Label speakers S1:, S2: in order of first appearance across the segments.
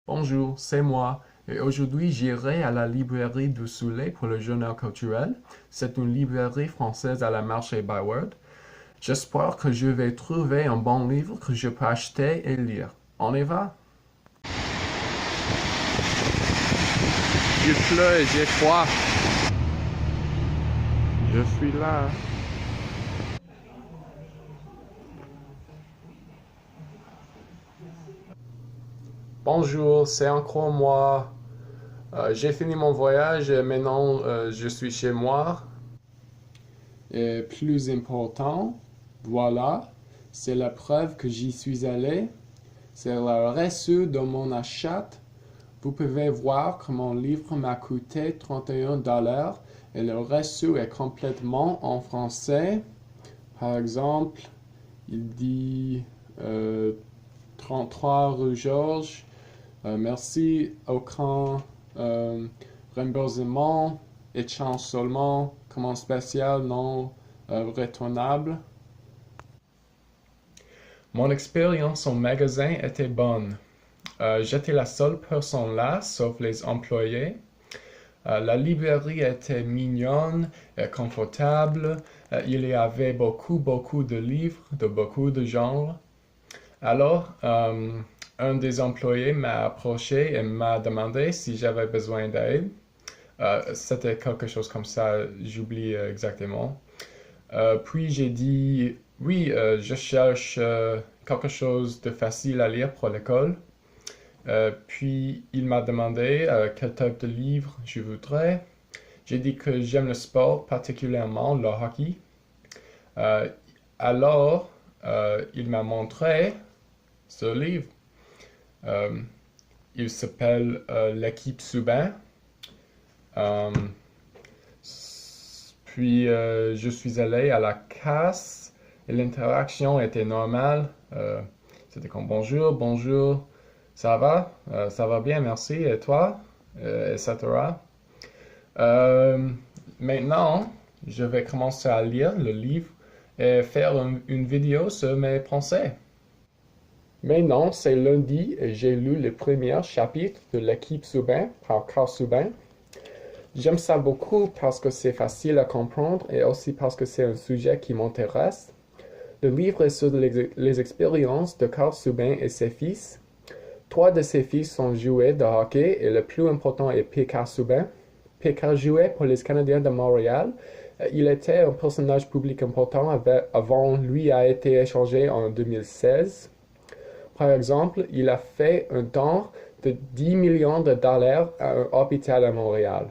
S1: Bonjour, c'est moi. Et aujourd'hui, j'irai à la librairie du Soleil pour le journal culturel. C'est une librairie française à la Marché Byward. J'espère que je vais trouver un bon livre que je peux acheter et lire. On y va? Il pleut et j'ai froid. Je suis là. Bonjour, c'est encore moi. J'ai fini mon voyage et maintenant je suis chez moi. Et plus important, voilà, c'est la preuve que j'y suis allé. C'est le reçu de mon achat. Vous pouvez voir que mon livre m'a coûté 31 $ et le reçu est complètement en français. Par exemple, il dit 33 rue Georges. Merci, aucun remboursement, échange seulement, commande spéciale non retournable. Mon expérience au magasin était bonne. J'étais la seule personne là, sauf les employés. La librairie était mignonne et confortable. Il y avait beaucoup de livres de beaucoup de genres. Alors, un des employés m'a approché et m'a demandé si j'avais besoin d'aide. C'était quelque chose comme ça, j'oublie exactement. Puis j'ai dit, oui, je cherche quelque chose de facile à lire pour l'école. Puis il m'a demandé quel type de livre je voudrais. J'ai dit que j'aime le sport, particulièrement le hockey. Alors, il m'a montré ce livre. Il s'appelle L'équipe Subban. Puis je suis allé à la casse et l'interaction était normale. C'était comme bonjour, ça va? Ça va bien, merci. Et toi? Etc. Maintenant, je vais commencer à lire le livre et faire une vidéo sur mes pensées. Maintenant, c'est lundi et j'ai lu le premier chapitre de L'équipe Subban par Carl Subban. J'aime ça beaucoup parce que c'est facile à comprendre et aussi parce que c'est un sujet qui m'intéresse. Le livre est sur les expériences de Carl Subban et ses fils. 3 de ses fils sont joueurs de hockey et le plus important est P.K. Subban. P.K. jouait pour les Canadiens de Montréal. Il était un personnage public important avant lui a été échangé en 2016. Par exemple, il a fait un don de 10 millions de dollars à un hôpital à Montréal.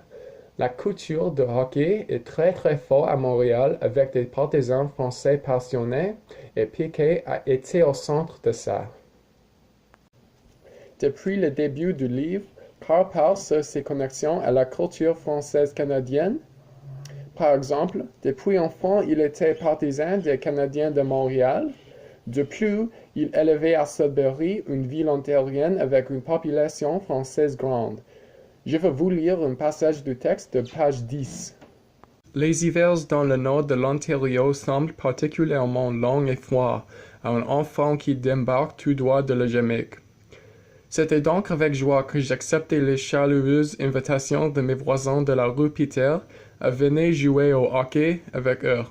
S1: La culture de hockey est très forte à Montréal avec des partisans français passionnés et Piquet a été au centre de ça. Depuis le début du livre, Carl parle sur ses connexions à la culture française canadienne. Par exemple, depuis enfant, il était partisan des Canadiens de Montréal. De plus, il élevait à Sudbury, une ville ontarienne avec une population française grande. Je vais vous lire un passage du texte de page 10. Les hivers dans le nord de l'Ontario semblent particulièrement longs et froids à un enfant qui débarque tout droit de la Jamaïque. C'était donc avec joie que j'acceptais les chaleureuses invitations de mes voisins de la rue Peter à venir jouer au hockey avec eux.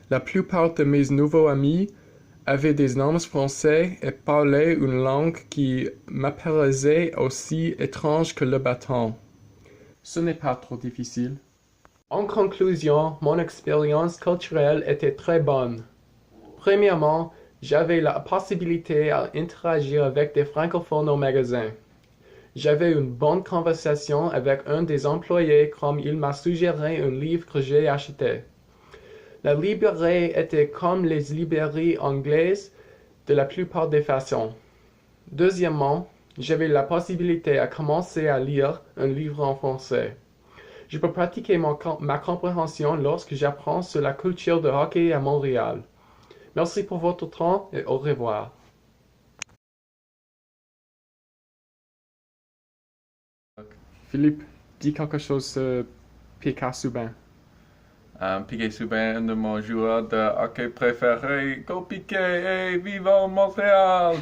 S1: La plupart de mes nouveaux amis avaient des noms français et parlaient une langue qui m'apparaissait aussi étrange que le bâton. Ce n'est pas trop difficile. En conclusion, mon expérience culturelle était très bonne. Premièrement, j'avais la possibilité d'interagir avec des francophones au magasin. J'avais une bonne conversation avec un des employés comme il m'a suggéré un livre que j'ai acheté. La librairie était comme les librairies anglaises de la plupart des façons. Deuxièmement, j'avais la possibilité de commencer à lire un livre en français. Je peux pratiquer ma compréhension lorsque j'apprends sur la culture de hockey à Montréal. Merci pour votre temps et au revoir. Philippe, dis quelque chose sur P.K. Subban.
S2: Piquet Souben de mon joueur de hockey préféré. Go Piquet et vive Montréal!